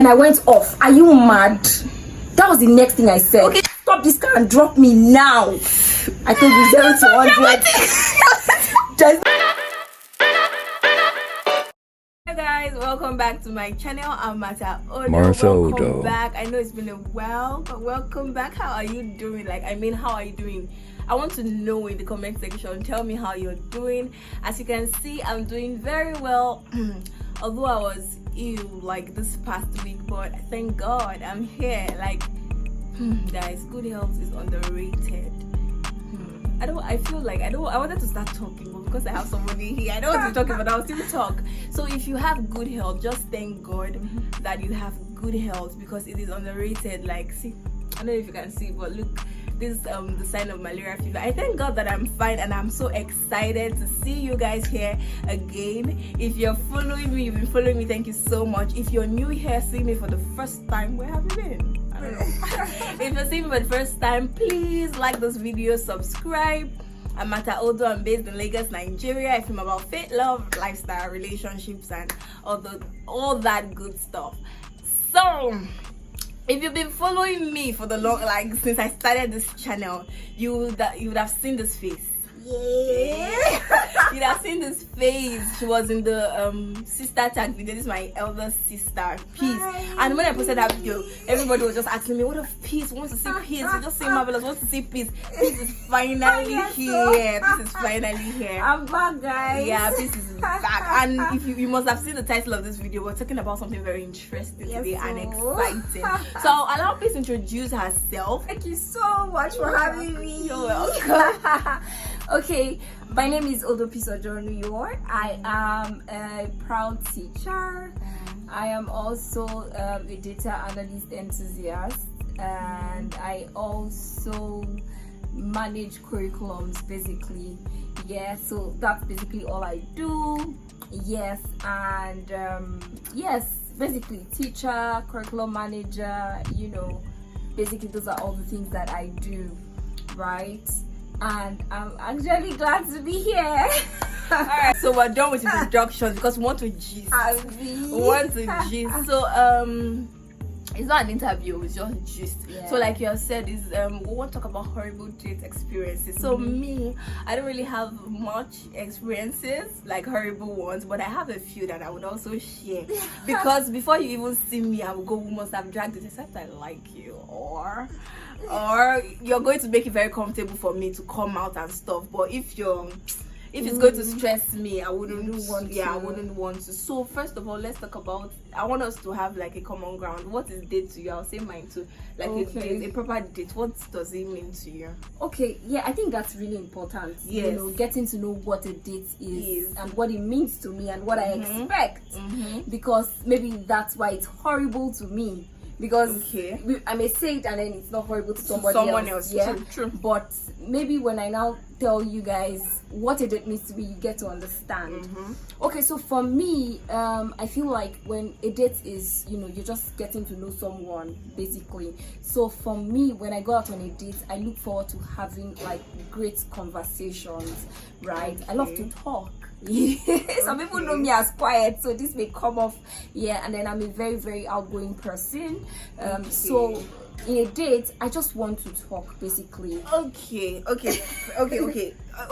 and I went off. Are you mad? That was the next thing I said. Okay, stop this car and drop me now. I told you 0 to 100. Hey guys, welcome back to my channel. I'm Odoh. Odoh. Back. I know it's been a while, but welcome back. How are you doing? How are you doing? I want to know in the comment section. Tell me how you're doing. As you can see, I'm doing very well. Although I was ill like this past week, but thank God I'm here. Guys, good health is underrated. I wanted to start talking, but because I have somebody here, I don't want to talk, but I'll still talk. So if you have good health, just thank God that you have good health, because it is underrated. See, I don't know if you can see, but look, this is the sign of malaria fever. I thank God that I'm fine, and I'm so excited to see you guys here again. If you're following me, you've been following me, thank you so much. If you're new here, seeing me for the first time, where have you been? I don't know. If you're seeing me for the first time, please like this video, subscribe. I'm Odoh. I'm based in Lagos, Nigeria. I film about faith, love, lifestyle, relationships, and all that good stuff. So if you've been following me for the long, since I started this channel, you would have seen this face. Yeah. You'd have seen this face. She was in the sister tag video. This is my elder sister, Peace. Hi. And when I posted that video, everybody was just asking me, what if Peace wants to see Peace? We just say Marvelous wants to see Peace. Peace is finally here. Peace is finally here. I'm back, guys. Yeah, Peace is back. And if you must have seen the title of this video, we're talking about something very interesting today and exciting. So I'll allow Peace introduce herself. Thank you so much for having me. You're welcome. Okay, my name is Odoh New York. I am a proud teacher. I am also a data analyst enthusiast, and I also manage curriculums basically. Yeah, so that's basically all I do. Yes, and yes, basically teacher, curriculum manager, basically those are all the things that I do, right? And I'm actually glad to be here. Alright, so we're done with introductions because we want to gist. So it's not an interview, it's just gist. Yeah. So like you have said, is we want to talk about horrible date experiences. So me, I don't really have much experiences, like horrible ones, but I have a few that I would also share. Because before you even see me, I will go, we must have dragged it, except I like you, or you're going to make it very comfortable for me to come out and stuff. But if it's going to stress me, I wouldn't want to. So first of all, let's talk about, I want us to have like a common ground. What is date to you? I'll say mine too. A proper date, what does it mean to you? Okay, yeah, I think that's really important. Yes. Getting to know what a date is and what it means to me and what I expect. Because maybe that's why it's horrible to me. Because I may say it and then it's not horrible to someone else. Yeah, true. But maybe when I now tell you guys what a date means to me, you get to understand. Okay, so for me, I feel like when a date is, you're just getting to know someone basically. So for me, when I go out on a date, I look forward to having great conversations, right? I love to talk. Some people know me as quiet, so this may come off, and then I'm a very, very outgoing person. So in a date, I just want to talk basically. Okay.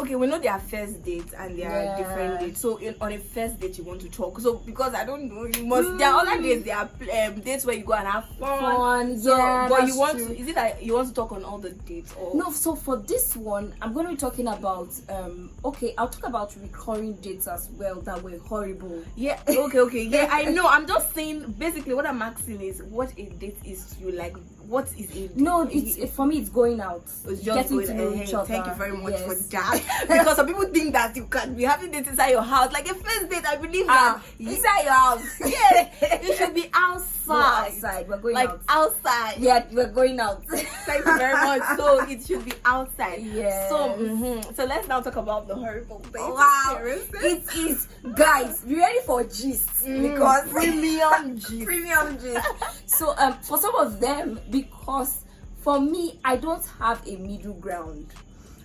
We know there are first dates and there are different dates. So on a first date, you want to talk. So because I don't know, you must. There are other dates. There are dates where you go and have fun. So, but you want to. Is it that you want to talk on all the dates? Or no? So for this one, I'm going to be talking about. I'll talk about recurring dates as well that were horrible. Yeah. Okay. Yeah, I know. I'm just saying. Basically, what I'm asking is what a date is to you. Like, what is it? No, for me, it's going out. It's just getting to know each other. Thank you very much for that. Because some people think that you can be having dates inside your house. Like a first date, I believe that inside your house. Yeah, you should be outside. Outside. We're going out. Outside. Yeah, we're going out. Thank you very much. So it should be outside. Yeah. So let's now talk about the horrible dates. Wow. It is, guys. Be ready for gist because premium gist. Premium gist. So for some of them, because for me, I don't have a middle ground.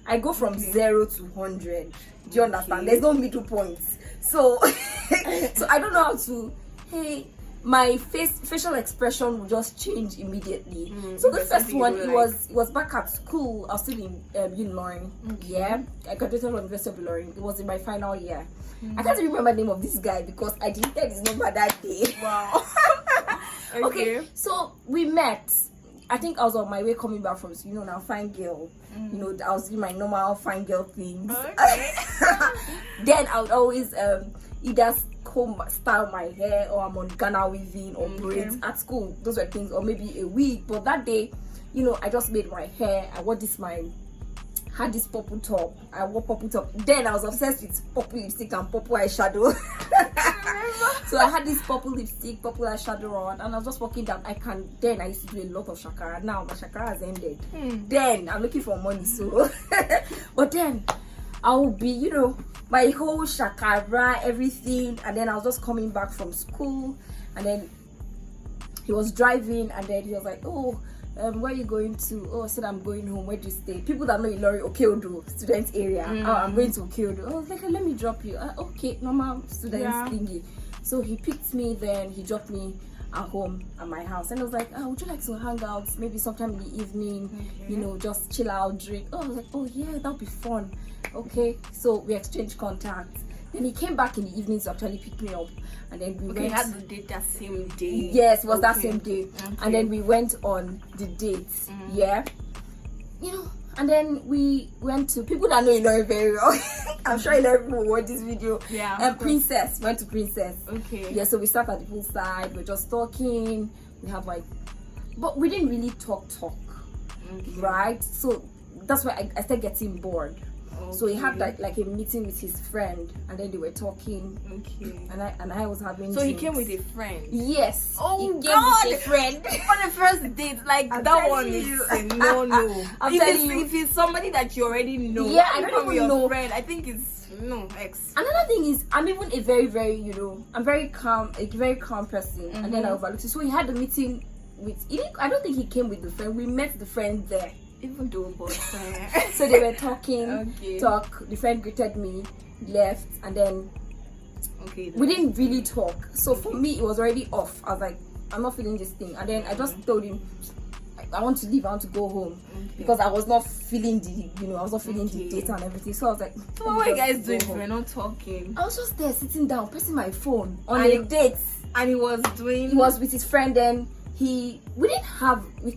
I go from 0 to 100. Do you understand? There's no middle points. So so I don't know how to, hey, my facial expression would just change immediately. So the first one, it was back at school. I was still in Ilorin. Yeah, I graduated from University of Ilorin. It was in my final year. I can't remember the name of this guy because I deleted his number that day. Wow. Okay, so we met. I think I was on my way coming back from school, now fine girl. I was doing my normal fine girl things. Okay. Then I would always either style my hair, or I'm on Ghana weaving or braids at school. Those were things, or maybe a wig. But that day, I just made my hair. I wore had this purple top. I wore purple top. Then I was obsessed with purple lipstick and purple eyeshadow. So I had this purple lipstick, purple eyeshadow on, and I was just walking down. Then I used to do a lot of shakara. Now my shakara has ended. Then I'm looking for money, so but then I will be, my whole shakara, everything, and then I was just coming back from school, and then he was driving, and then he was like, "Oh, where are you going to?" Oh, I said, "I'm going home." "Where do you stay?" People that know Ilorin, Odoh, student area. "Oh, I'm going to Odoh." "Oh, like, let me drop you." "Okay, normal student thingy." So he picked me, then he dropped me at home at my house, and I was like, "Would you like to hang out maybe sometime in the evening, just chill out, drink?" I was like, "Oh yeah, that'll be fun." Okay, so we exchanged contacts. Then he came back in the evening to actually pick me up, and then we went. Had the date that same day. Yes, it was that same day. And then we went on the date. Yeah, and then we went to people that know Ilorin very well. I'm sure Ilorin will watch this video. Yeah. And Princess, went to Princess. Okay. Yeah, so we sat at the poolside. We're just talking. We have but we didn't really talk, right? So that's why I started getting bored. So he had like a meeting with his friend, and then they were talking. Okay. And I was having. So drinks. he came with a friend. Yes. Oh he came God! with a friend On the first date, like I'm that one telling is you. no. I'm telling you. If it's somebody that you already know, Yeah, I don't come with even your know. friend. I think it's no ex. Another thing is, I'm even a very, very, I'm very calm, a very calm person, and then I overlooked it. So he had a meeting with. I don't think he came with the friend. We met the friend there. Even though, but So they were talking. Okay. The friend greeted me, left, and then we didn't really talk. So for me, it was already off. I was like, I'm not feeling this thing, and then I just told him, I want to leave. I want to go home because I was not feeling I was not feeling the data and everything. So I was like, so what are you guys doing if we're not talking? I was just there sitting down, pressing my phone on a date, and he was with his friend. Then we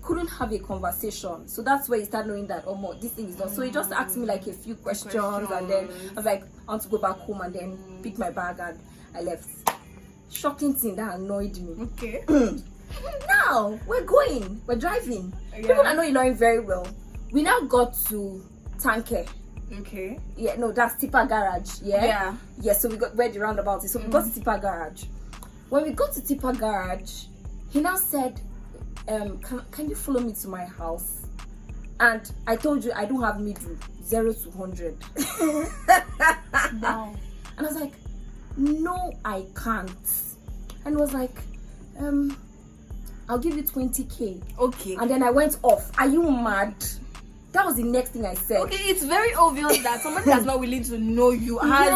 couldn't have a conversation. So that's where he started knowing that this thing is not. So he just asked me like a few questions, and then I was like, I want to go back home, and then pick my bag, and I left. Shocking thing that annoyed me. Okay. Now we're driving. People that know Ilorin very well. We now got to Tanke. Okay. Yeah, no, that's Tipper Garage. Yeah. So we got where the roundabout is. So we got to Tipper Garage. When we got to Tipper Garage, he now said, can you follow me to my house? And I told you I don't have middle, 0 to 100. Wow. And I was like, no, I can't. And he was like, I'll give you 20K. Okay. And then I went off. Are you mad? That was the next thing I said. Okay, it's very obvious that somebody that's not willing to know you he had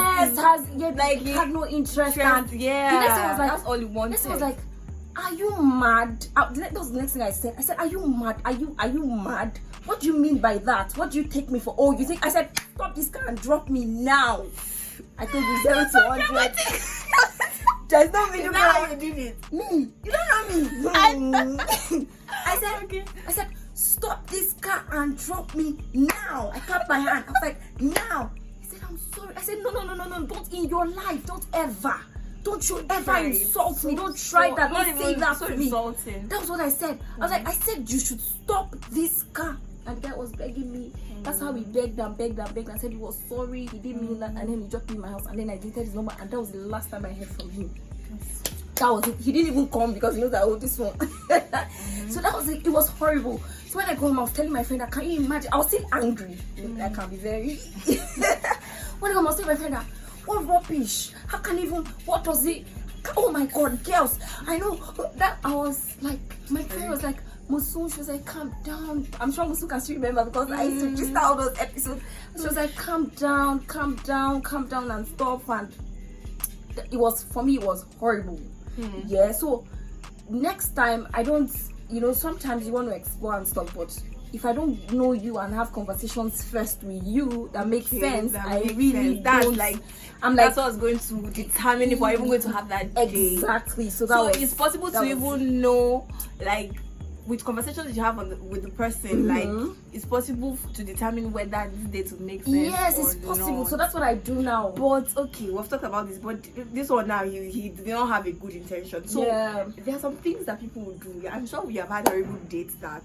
no interest. And the next thing was like, that's all he wanted. Next thing was like, are you mad? That was the next thing I said. I said, are you mad? Are you mad? What do you mean by that? What do you take me for? Oh, you think? I said, stop this car and drop me now. I told you 0 to 100. There's no video. Now you did it. Me. You don't know me. I said, stop this car and drop me now. I clapped my hand. I was like, now. He said, I'm sorry. I said, no. Don't in your life. Don't ever. Don't you ever insult me. Don't try that. Don't say that to me. Insulting. That was what I said. I said you should stop this car. And the guy was begging me. That's how he begged and I said he was sorry. He didn't mean that. And then he dropped me in my house. And then I deleted his number. And that was the last time I heard from him. That was it. He didn't even come because he knows that this one. So that was it. It was horrible. So when I go home, I was telling my friend that, can you imagine? I was still angry. I can be very. When I go home, I was telling my friend that, what rubbish? How can even? What was it? Oh my God, girls! I know that I was like, my friend was like, Musun. She was like, calm down. I'm sure Musun can still remember because I used to just all those episodes. She was like, calm down, and stop. And it was, for me, it was horrible. Yeah. So next time I don't, sometimes you want to explore and stuff, but if I don't know you and have conversations first with you that make sense, I really that's don't. like, I'm like, that's what's going to determine if we're even going to have that day. Exactly. So it's possible to even know, like, with conversations you have with the person, like, it's possible to determine whether this date will make sense. Yes, it's possible. Not. So that's what I do now. But okay, we've talked about this, but this one now, he did not have a good intention. So there are some things that people will do. I'm sure we have had horrible dates that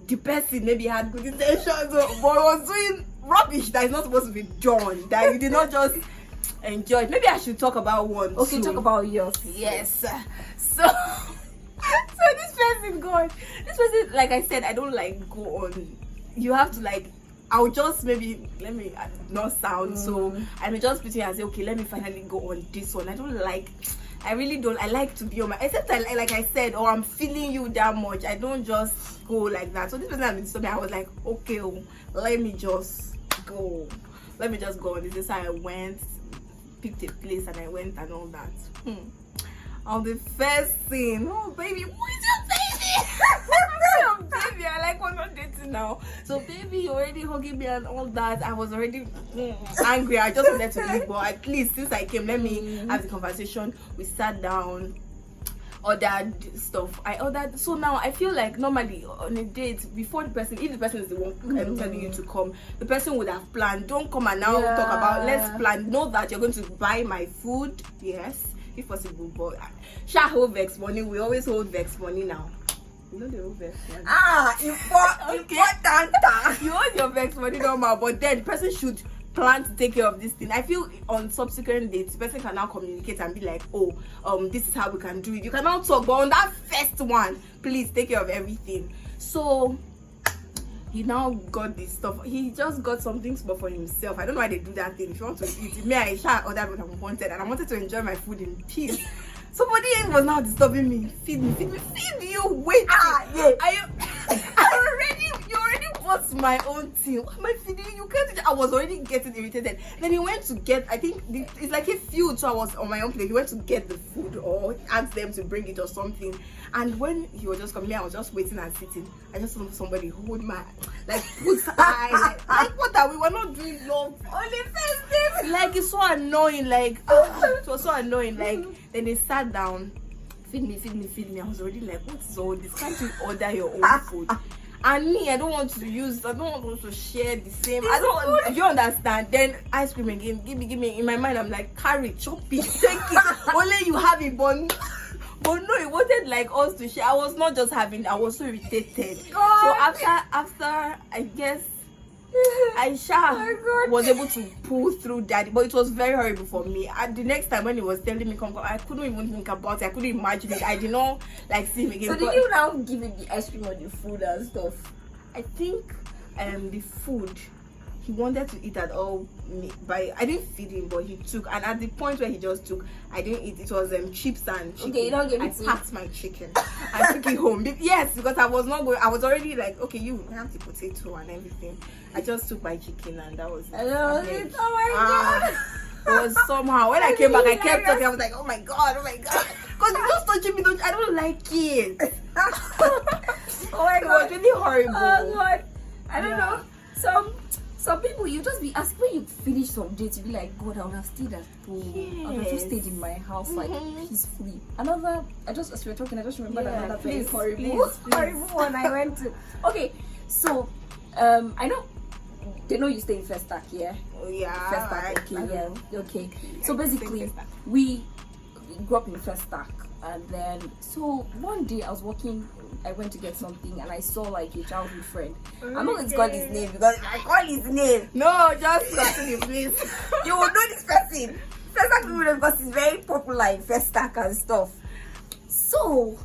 the person maybe had good intentions, but was doing rubbish that is not supposed to be done, that you did not just enjoy it. Maybe I should talk about one. Okay, talk about yours. Yes. So this person, like I said, I don't like go on. You have to, like, I'll just maybe, let me not sound so, I may just between and say, okay, let me finally go on this one. I really don't. I like to be on my, except like I said, or I'm feeling you that much. I don't just go like that. So this person had been something. I was like, okay, let me just go. Let me just go. This is how I went, picked a place, and I went and all that. On the first scene, oh baby, who is your baby? Your baby, I like we're not dating now. So baby, you're already hugging me and all that. I was already angry. I just wanted to leave, but at least since I came, let me have the conversation. We sat down, ordered stuff. I ordered. So now I feel like normally on a date, before the person, if the person is the one telling you to come, the person would have planned. Don't come and now talk about, let's plan. Know that you're going to buy my food. Yes, if possible, but hold vex money. We always hold vex money now. You know the hold vex money. Important. You hold your vex money normal, but then the person should plan to take care of this thing. I feel on subsequent dates, the person can now communicate and be like, oh, this is how we can do it. You can now talk, but on that first one, please take care of everything. So he now got this stuff. He just got something small for himself. I don't know why they do that thing. If you want to eat, me, I shall order what I wanted, and I wanted to enjoy my food in peace. Somebody was now disturbing me. Feed me. Feed you. Wait. You already bought my own thing. What am I feeding you? Can't. I was already getting irritated. Then he went to get. I think it's like a feud. So I was on my own plate. He went to get the food or asked them to bring it or something. And when he was just coming, I was just waiting and sitting. I just saw somebody hold my, like, put eye. Like, what are we? We're not doing love. Only first day. Like, it's so annoying. Like, it was so annoying. Like, then they sat down. Feed me. I was already like, what's all this? Can't you order your own food? And me, I don't want to share the same. You understand? Then ice cream again. Give me. In my mind, I'm like, carry, chop it, take it. Only you have it, but no, it wasn't like us to share. I was not just having. I was so irritated. God. So after, I guess, Aisha was able to pull through that, but it was very horrible for me. And the next time when he was telling me come, I couldn't even think about it. I couldn't imagine it. I did not like see him again. So did you now give him the ice cream on the food and stuff? I think the food he wanted to eat at all, but I didn't feed him, but he took. And at the point where he just took, I didn't eat. It was chips and chicken. Okay, you don't give it. I packed my chicken. I took it home. Yes, because I was not going. I was already like, okay, you have the potato and everything. I just took my chicken and that was it. Oh my god. It was somehow when I came back, I kept talking. I was like, oh my god, because you just touching me. I don't like it. Oh my god, it was really horrible. Oh god, I don't know. Some people, you just be asking when you finish some dates, you be like, God, I would have stayed at home. Yes. I would have just stayed in my house, like, peacefully. Another, as we were talking, I just remembered another very horrible one I went to. Okay, so, I know, they know you stay in First Stack, yeah? Oh, yeah. First Stack, okay, yeah. Okay. So basically, we grew up in First Stack. And then, so one day I was walking, I went to get something and I saw like a childhood friend. I'm not going to call his name because I call his name. No, just continue, please. You will know this person. First Stack people because he's very popular in First Stack and stuff. So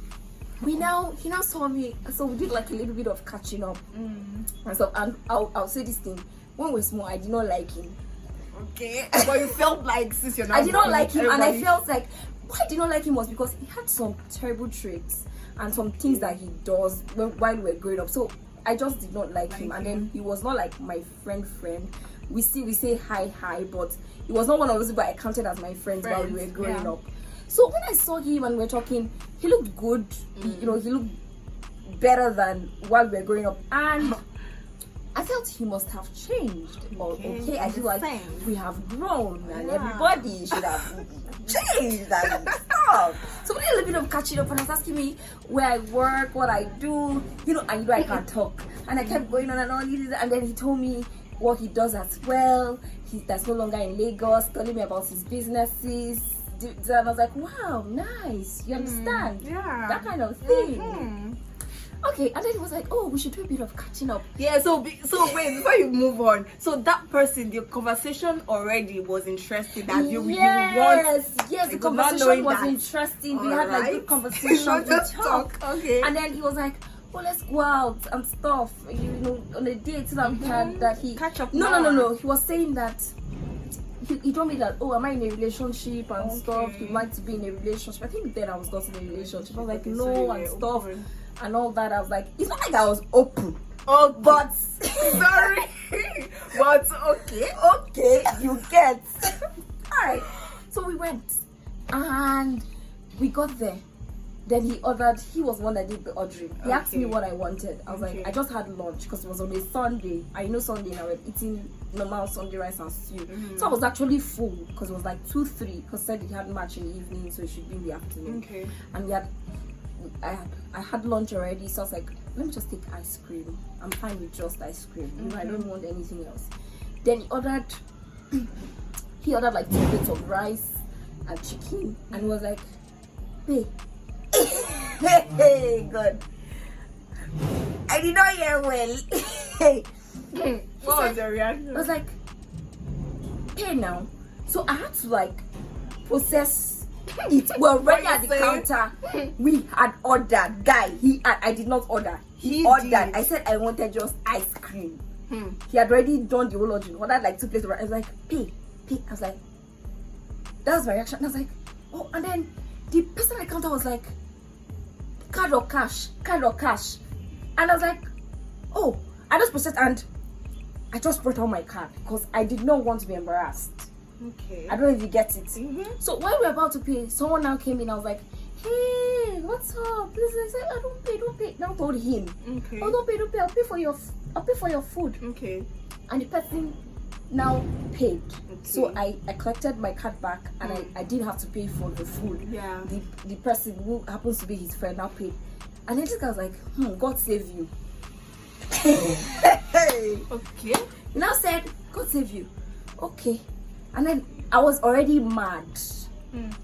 he now saw me. So we did like a little bit of catching up and stuff. And I'll say this thing. When we were small, I did not like him. Okay, but you felt like since you're not. I did not like him, and I felt like why I did not like him was because he had some terrible traits and some things that he does while we were growing up. So I just did not like him, and then he was not like my friend. We say hi, but he was not one of those people I counted as my friends while we were growing up. So when I saw him and we were talking, he looked good. He looked better than while we were growing up, and I felt he must have changed. Okay, I feel like we have grown, and everybody should have changed and stuff. So we did a little bit of catching up, and he was asking me where I work, what I do, and I can't talk, and I kept going on and on, and then he told me what he does as well. That's no longer in Lagos, telling me about his businesses. And I was like, wow, nice. You understand? Yeah. That kind of thing. Okay, and then he was like, oh, we should do a bit of catching up. Yeah, so wait, before you move on, so that person, the conversation already was interesting. That yes, the conversation was interesting. We had like good conversation. We talk. Okay. And then he was like, oh, let's go out and stuff. On a date that he catch up. No. He was saying that he told me that, oh, am I in a relationship and stuff? He'd like to be in a relationship. I think then I was not in a relationship. I was like, no, and stuff. And all that. I was like, it's not like I was open. Oh, but sorry. But okay, you get. Alright. So we went and we got there. Then he was the one that did the ordering. He asked me what I wanted. I was like, I just had lunch because it was on a Sunday. I know Sunday and I was eating normal Sunday rice and stew. So I was actually full because it was like 2-3 because said he had match in the evening, so it should be in the afternoon. Okay. And I had lunch already, so I was like, let me just take ice cream. I'm fine with just ice cream. I don't want anything else. Then he ordered like 2 plates of rice and chicken, and he was like, hey, God, I did not hear well. What was the reaction? I was like, pay now. So I had to like process it. We're already at the counter. We had ordered. Guy, I did not order. He ordered. Did. I said I wanted just ice cream. He had already done the whole ordering. Ordered like 2 plates of rice. I was like, pay. I was like, that was my reaction. And I was like, oh, and then the person at the counter was like, card or cash. And I was like, oh, I just processed and I just brought out my card because I did not want to be embarrassed. Okay. I don't know if you get it. So while we were about to pay, someone now came in. I was like, hey, what's up? Please, I said, don't pay. Now told him, okay. Oh, don't pay. I'll pay for your food. Okay. And the person now paid. Okay. So I collected my card back and I didn't have to pay for the food. Yeah. The person who happens to be his friend now paid. And then this guy was like, God save you. Okay. He now said, God save you. Okay. And then I was already mad.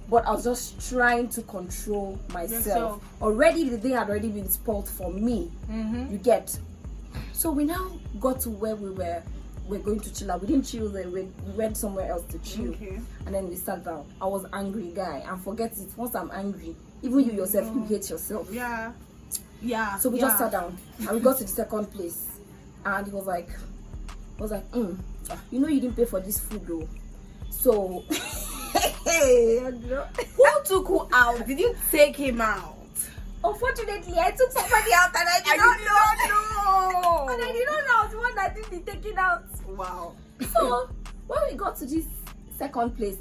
But I was just trying to control myself. Already the day had already been spoiled for me. You get. So we now got to where we're going to chill out. We didn't chill there. We went somewhere else to chill. Okay. And then we sat down. I was angry, guy. And forget it. Once I'm angry, even you yourself, you hate yourself. Yeah. So we just sat down and we got to the second place. And he was like, you know you didn't pay for this food though. So who took who out? Did you take him out? Unfortunately, I took somebody out and I did not know. And I did not know I was the one that did the taking out. Wow. So when we got to this second place,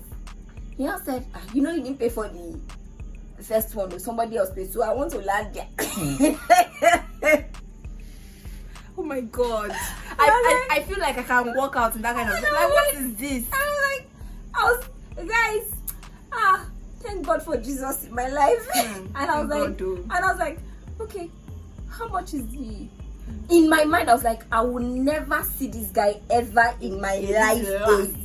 he now said, you know you didn't pay for the first one, or somebody else paid, so I want to land there. Oh my God. I feel like I can walk out in that kind of like, what is this? Guys, thank God for Jesus in my life. And I was like, okay, how much is the? In my mind, I was like, I will never see this guy ever in my life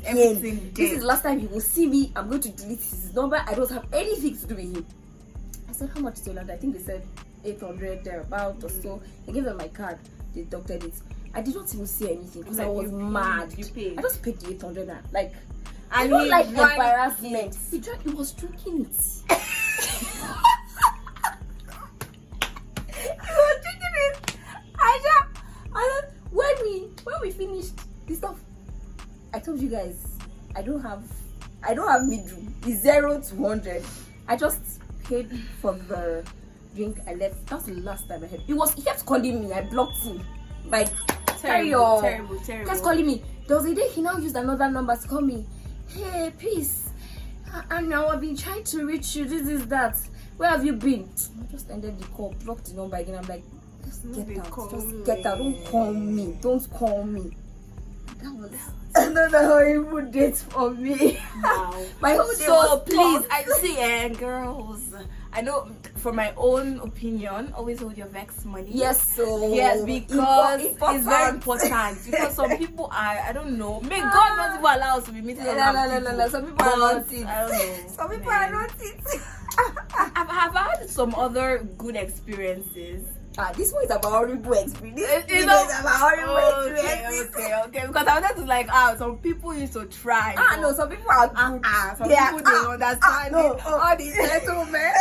again. This is the last time he will see me. I'm going to delete his number. I don't have anything to do with him. I said, how much is your land? I think they said 800 thereabout or so. I gave them my card. They deducted it. I did not even see anything because I was mad. You paid. I just paid the 800 and like. I don't like embarrassment. He was drinking it. He was drinking it. When we finished this stuff, I told you guys, I don't have middle. It's 0 to 100. I just paid for the drink. I left. That's the last time I had. He kept calling me. I blocked him. Like terrible. He kept calling me. There was a day he now used another number to call me. Hey, peace. And now I've been trying to reach you. This is that. Where have you been? I just ended the call, blocked the number again. I'm like, just get out. Just get out. Don't call me. Don't call me. That was another horrible date for me. Wow. My whole day So was please, tough. I see, girls. I know, from my own opinion, always hold your vex money. Yes, so Yes, because important. it's very important. Because some people are, I don't know. May God not even allow us to be meeting other people. No. Some people are not it. I don't know. Some people are not it. I've had some other good experiences. This one is about horrible experience. This It's is about horrible experience. Okay. Because I wanted to like, some people used to try. No, some people are good. Some people don't understand no, it. All these gentlemen,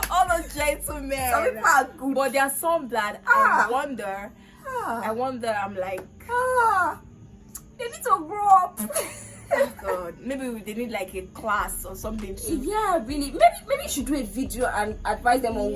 all those gentlemen. Some people are good. But there are some that I wonder. I'm like, They need to grow up. oh God, maybe they need like a class or something to. Yeah, really. Maybe you should do a video and advise them on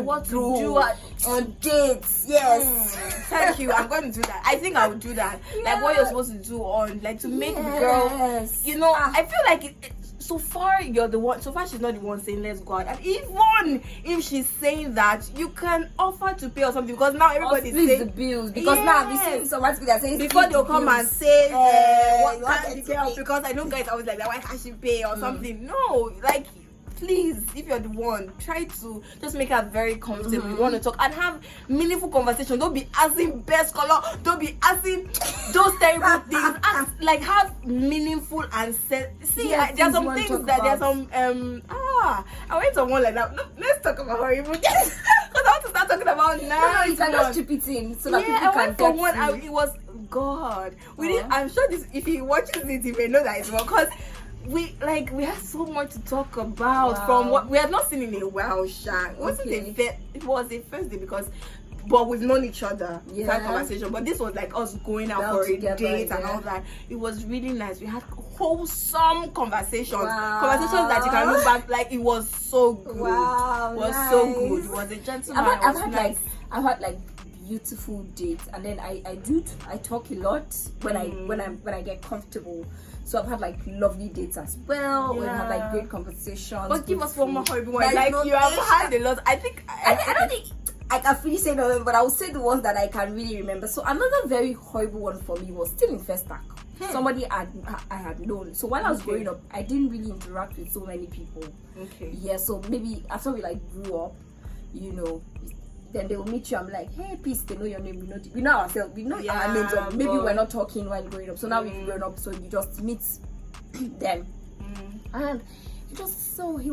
what to do on dates. Yes. Thank you. I'm going to do that. I think I would do that. Like what you're supposed to do on, like to make the girl. You know, I feel like so far you're the one. So far she's not the one saying let's go out. And even if she's saying that, you can offer to pay or something because now everybody's saying the bills. Because now I've been seeing some articles that saying before they'll come and say what you can't want the to girl pay. because I know guys always like that, why can't she pay or something? No, like please, if you're the one, try to just make her very comfortable. You want to talk and have meaningful conversation. Don't be asking best color. Don't be asking those terrible things. Ask, like have meaningful and see. There's some things that there's some I went on one like that. Look, let's talk about horrible things because I want to start talking about nice. You can just chip it in so that people I can went for get one. to It was God. We did. I'm sure this. If he watches it, he may know that it's wrong because. We had so much to talk about from what we had not seen in a while. It wasn't it was a first day because but we've known each other that conversation, but this was like us going out for a date and all that. It was really nice. We had wholesome conversations conversations that you can look back like it was so good. It was so good. It was a gentleman. I've had like beautiful dates, and then I talk a lot when I get comfortable. So I've had like lovely dates as well. We've had like great conversations. But give us one more horrible one. Like you have had a lot. I don't think I can finish saying all of them, but I will say the ones that I can really remember. So another very horrible one for me was still in first stack. Somebody I had known. So while I was growing up, I didn't really interact with so many people. Okay. Yeah. So maybe after we like grew up, you know. Then they will meet you. I'm like, hey, peace. They know your name. We know ourselves. We know our names. Maybe we're not talking while growing up. So now we've grown up. So you just meet them. And he wants to, he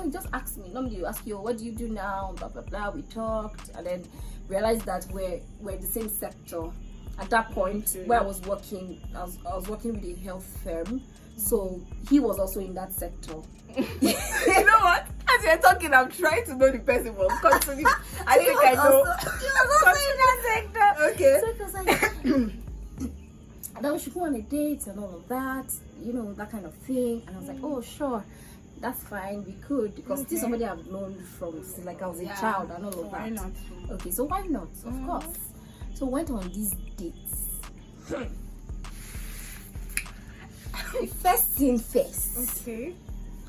just asked me. Normally you ask you, what do you do now? Blah blah blah. We talked and then realized that we're in the same sector. At that point, where I was working, I was working with a health firm. So he was also in that sector. You know what? As you're talking, I'm trying to know the person. But continue. I think I know. He was also in that sector. Okay. So it was like, that we should go on a date and all of that, you know, that kind of thing. And I was like, oh, sure, that's fine. We could because this is somebody I've known from since like I was a child and all of that. Why not? Okay, so why not? Of course. So went on these dates. First thing first. Okay.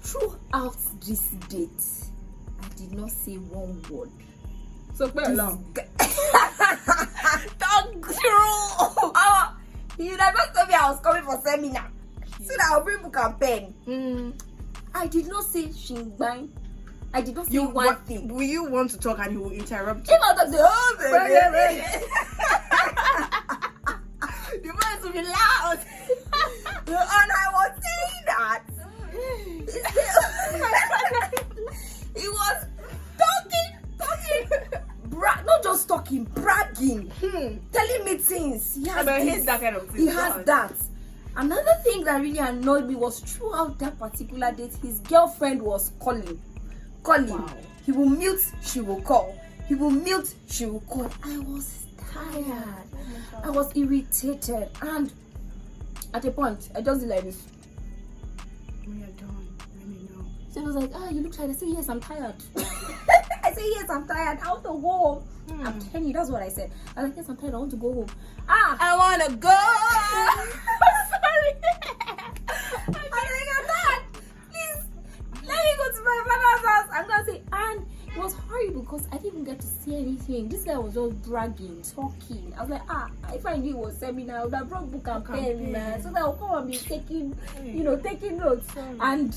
Throughout this date, I did not say one word. So very long. Don't screw. You never told me I was coming for seminar. So that I'll bring book and pen. I did not say shingbang. I did not say one thing. Will you want to talk and he will interrupt you? If I talk the whole thing, the voice will be loud. And I was saying that. He was talking, not just talking, bragging, telling me things. He has that kind of thing. He has that. Another thing that really annoyed me was throughout that particular date, his girlfriend was calling. Wow. He will mute, she will call. He will mute, she will call. I was tired. I was irritated, and at a point, I just did like this. When you're done, let me know. So I was like, you look tired. I said, yes, I'm tired. I said, yes, I'm tired. I want to go home. I'm telling you, that's what I said. I was like, yes, I'm tired. I want to go home. I want to go. Sorry. I'm like, Dad, please It was horrible because I didn't even get to see anything. This guy was just bragging, talking. I was like, if I knew it was seminar, I would have brought book and pen, so that I would come and be taking, taking notes. And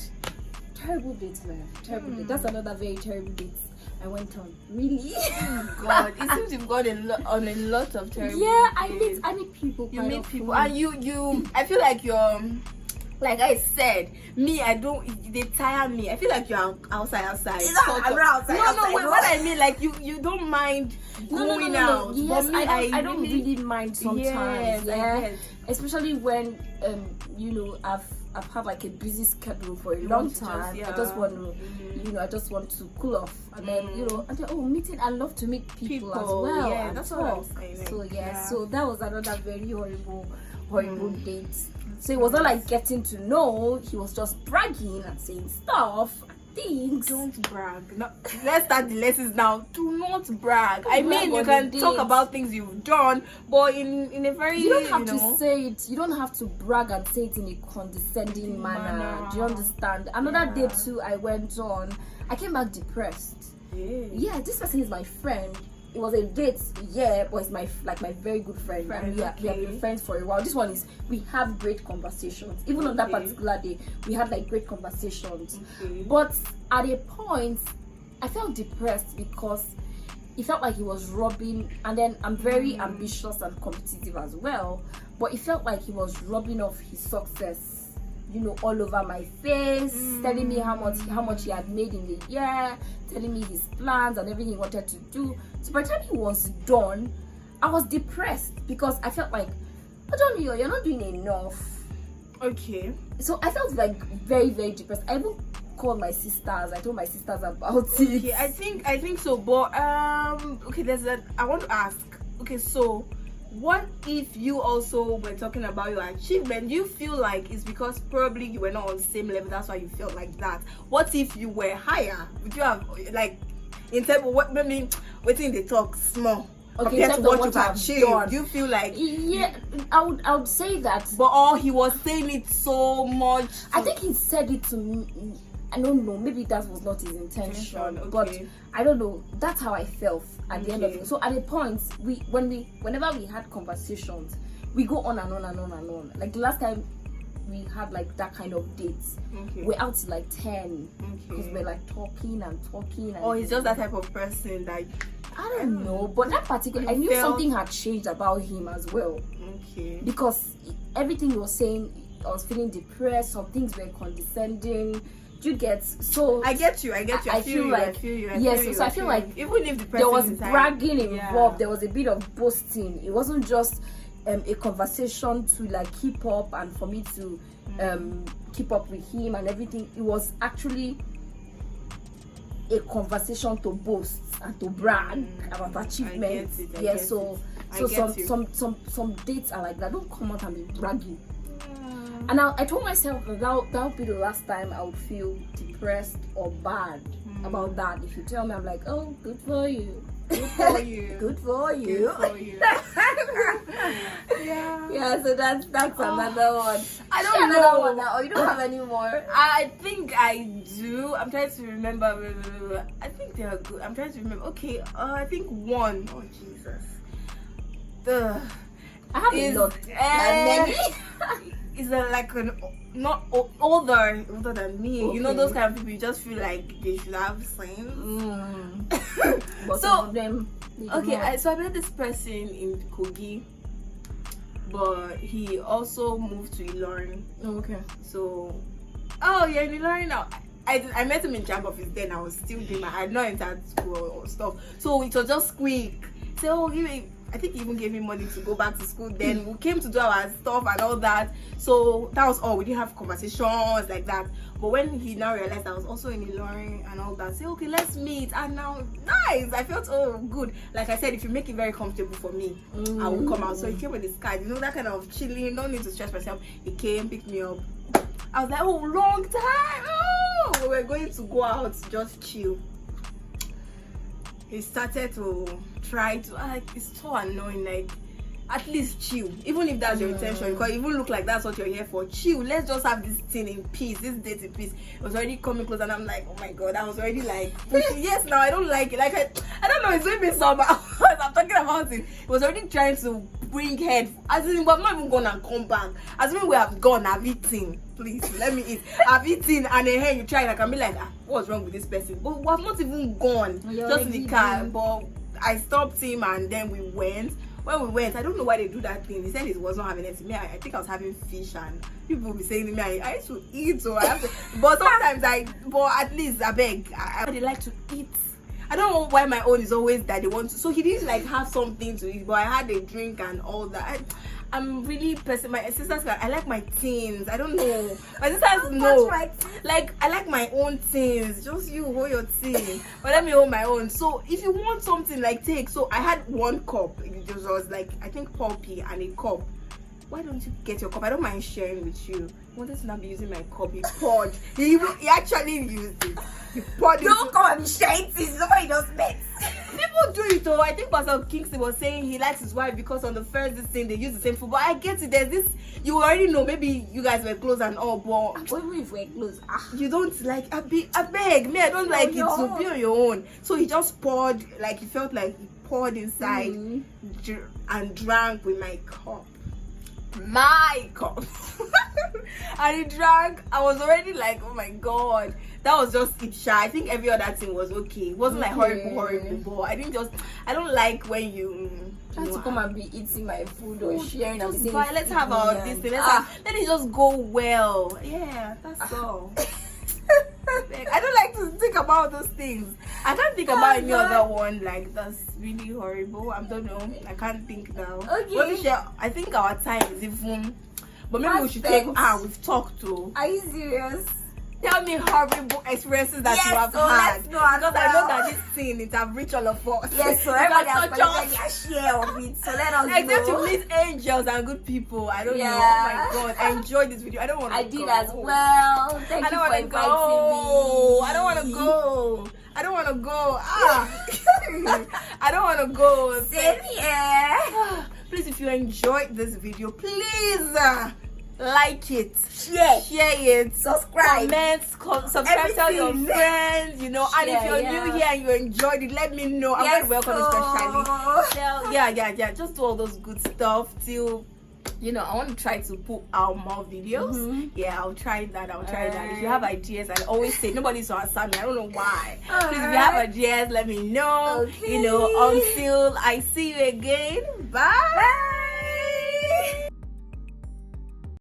terrible dates, man. Terrible date. That's another very terrible date I went on. Really? Oh God, it seems you've gone on a lot of terrible. Yeah, dates. I meet people. You meet people, and you. I feel like you're. Like I said, me, they tire me. I feel like you're outside. Outside. No, wait, what I mean, like you don't mind going out. Yes, but me, I don't really mind sometimes. Yes. Especially when I've had like a busy schedule for a long time. I just want to, I just want to cool off, and then and then, meeting. I love to meet people as well. Yeah, that's what I'm saying. So so that was another very horrible date. So it was not like getting to know. He was just bragging and saying stuff, things. Don't brag. No, let's start the lessons now. Do not brag. I mean, you can talk about things you've done, but in a very you don't have to say it. You don't have to brag and say it in a condescending manner. Do you understand? Another day too, I went on. I came back depressed. Yeah, this person is my friend. It was a date, but it's my very good friend. And we have been friends for a while. This one is, we have great conversations. Even on that particular day, we had like great conversations. But at a point, I felt depressed because it felt like he was rubbing, and then I'm very ambitious and competitive as well. But it felt like he was rubbing off his success, all over my face, telling me how much he had made in the year, telling me his plans and everything he wanted to do. So by the time he was done, I was depressed because I felt like, Odoh, you're not doing enough. Okay. So I felt like very, very depressed. I even called my sisters. I told my sisters about it. Okay, I think so. But okay, I want to ask. Okay, so what if you also were talking about your achievement? Do you feel like it's because probably you were not on the same level, that's why you felt like that? What if you were higher? Would you have, like, in terms of what, maybe waiting they talk small compared to what you've achieved? Do you feel like I would say that, but he was saying it so much I think he said it to me. I don't know, maybe that was not his intention, but I don't know. That's how I felt at the end of it. So at a point, whenever we had conversations, we go on and on and on and on. Like the last time we had like that kind of dates, we're out to like 10 because we're like talking and talking. And he's just that type of person that I don't know, but that particular, I knew something had changed about him as well. Because everything he was saying, I was feeling depressed. Some things were condescending. You get so I get you. I feel you. So I feel like even if the person there was bragging involved, there was a bit of boasting. It wasn't just a conversation to like keep up and for me to keep up with him and everything. It was actually a conversation to boast and to brag about achievements. Some dates are like that. Don't come out and be bragging. And I told myself that would be the last time I would feel depressed or bad about that. If you tell me, I'm like, oh, good for you. Good for you. Good for you. Good for you. Yeah, so that's another one. I don't know. Another one now. Or you don't have any more? I think I do. I'm trying to remember. I think they are good. I'm trying to remember. Okay, I think one. Oh, Jesus. I have a lot. Many. Is like not older than me. You know, those kind of people, you just feel like they should have sense. But some of them, so I met this person in Kogi, but he also moved to Ilorin. So in Ilorin now. I met him in Jam Office then. I was still doing I had not entered school or stuff, so it was just quick. So I think he even gave me money to go back to school. Then we came to do our stuff and all that. So that was all. We didn't have conversations like that. But when he now realized I was also in Ilorin and all that, say, okay, let's meet. And now, nice. I felt good. Like I said, if you make it very comfortable for me, I will come out. So he came with his card. You know, that kind of chilling. No need to stress myself. He came, picked me up. I was like, oh, long time. We were going to go out, just chill. He started to try to it's so annoying, like at least chill, even if that's your intention, because even look like that's what you're here for. Chill, let's just have this thing in peace, this date in peace. It was already coming close, and I'm like, oh my god, I was already like pushing. Yes, now I don't like it. Like I don't know, it's doing me somehow. I'm talking about it. It was already trying to bring head, as in we're not even gonna come back. As in we have gone, I've eaten. Please let me eat. I've eaten, and then you try, and I can be like, what's wrong with this person? But we have not even gone, just in the car. But I stopped him, and then we went. When we went, I don't know why they do that thing. He said he was not having it. Me, I think I was having fish, and people will be saying to me, I used to eat, so I have to. But sometimes but at least I beg. They like to eat. I don't know why my own is always that they want to. So he didn't like have something to eat, but I had a drink and all that. I'm really my sisters. I like my things. I don't know. My sisters know. Like I like my own things. Just you hold your thing, but let me hold my own. So if you want something, like take. So I had one cup. It was like I think pulpy and a cup. Why don't you get your cup? I don't mind sharing with you. I wanted to not be using my cup. He poured. He actually used it. He poured. Don't come and be sharing things. Nobody does mess. People do it though. I think Pastor Kingsley was saying he likes his wife because on the first thing they use the same food. But I get it. There's this. You already know. Maybe you guys were close and all, but even if we're close, you don't like. I beg me. I don't like it to be on your own. So he just poured. Like he felt like he poured inside and drank with my cup. My cup. And he drank. I was already like, oh my god. That was just it, shy. I think every other thing was okay. It wasn't like horrible, but I don't like when you try to come and be eating my food or sharing and saying, let's have our this thing. Let it just go well. Yeah, that's all. I don't like to think about those things. I can't think about any other one like that's really horrible. I don't know. I can't think now. Okay. I think our time is even. But maybe we should take. We've talked to. Are you serious? Tell me horrible experiences that you have had. Because I know that this thing it have reached all of us. Yes, so everybody has collected their share of it. So let us know. Except to meet angels and good people. I don't know. Oh my god, I enjoyed this video. I don't want to go. I did as well. Thank you for inviting me. I don't want to go. I don't want to go. I don't want to go. Same here. Please, if you enjoyed this video, please like it, share it, subscribe, comment, subscribe, tell your friends, and if you're new here and you enjoyed it, let me know. I'm very welcome, especially. Just do all those good stuff till I want to try to put out more videos. Yeah, I'll try that. If you have ideas, I always say nobody's to answer me. I don't know why. Please, if you have ideas, let me know. Until I see you again. Bye.